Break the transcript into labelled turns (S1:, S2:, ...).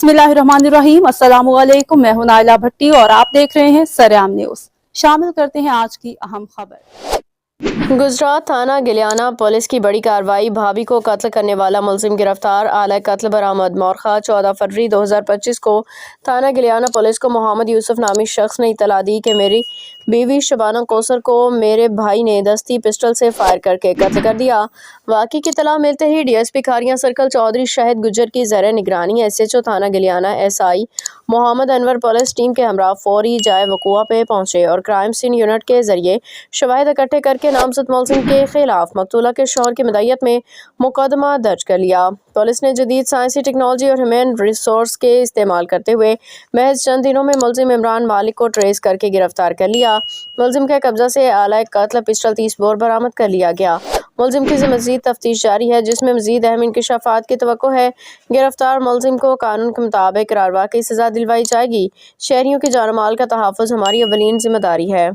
S1: बिस्मिल्लाहिर्रहमानिर्रहीम। अस्सलामुअलैकुम। मैं हूं नाइला भट्टी और आप देख रहे हैं सरेआम न्यूज। शामिल करते हैं आज की अहम खबर।
S2: गुजरात थाना गिलियाना पुलिस की बड़ी कार्रवाई। भाभी को कत्ल करने वाला मुलजिम गिरफ्तार। आला कत्ल बरामद। मोरखा 14 फरवरी 2025 को थाना गिलियाना पुलिस को मोहम्मद यूसुफ नामी शख्स ने इतला दी कि मेरी बीवी शबाना कौसर को मेरे भाई ने दस्ती पिस्टल से फायर करके कत्ल कर दिया। वाक़ई की इतला मिलते ही डीएसपी खारियां सर्कल चौधरी शाहिद गुज्जर की ज़र निगरानी एसएचओ थाना Giliana SI Mohammad Anwar police team के हमरा फौरी जाए वक़ुआ पे पहुंचे और क्राइम सीन यूनिट के जरिए शवाहिद इकट्ठे करके नामजद मुलजिम के खिलाफ मकतूला के शौहर की मदय्यत में मुकदमा दर्ज कर लिया। पुलिस ने जदीद साइंसी टेक्नोलॉजी और ह्यूमन रिसोर्स के इस्तेमाल करते हुए महज चंद दिनों में मुलजिम इमरान मालिक को ट्रेस करके गिरफ्तार कर लिया। मुलजिम के कब्जा से आला कत्ल पिस्टल 30 बोर बरामद कर लिया गया। मुलजिम की मज़ीद तफ्तीश जारी है, जिसमें मज़ीद अहम इंकशाफात की तवक्को है। गिरफ्तार मुलजिम को कानून के मुताबिक करारवा की सज़ा दिलवाई जाएगी। शहरियों की जान माल का तहफ़्फ़ुज़ हमारी अवलीन जिम्मेदारी है।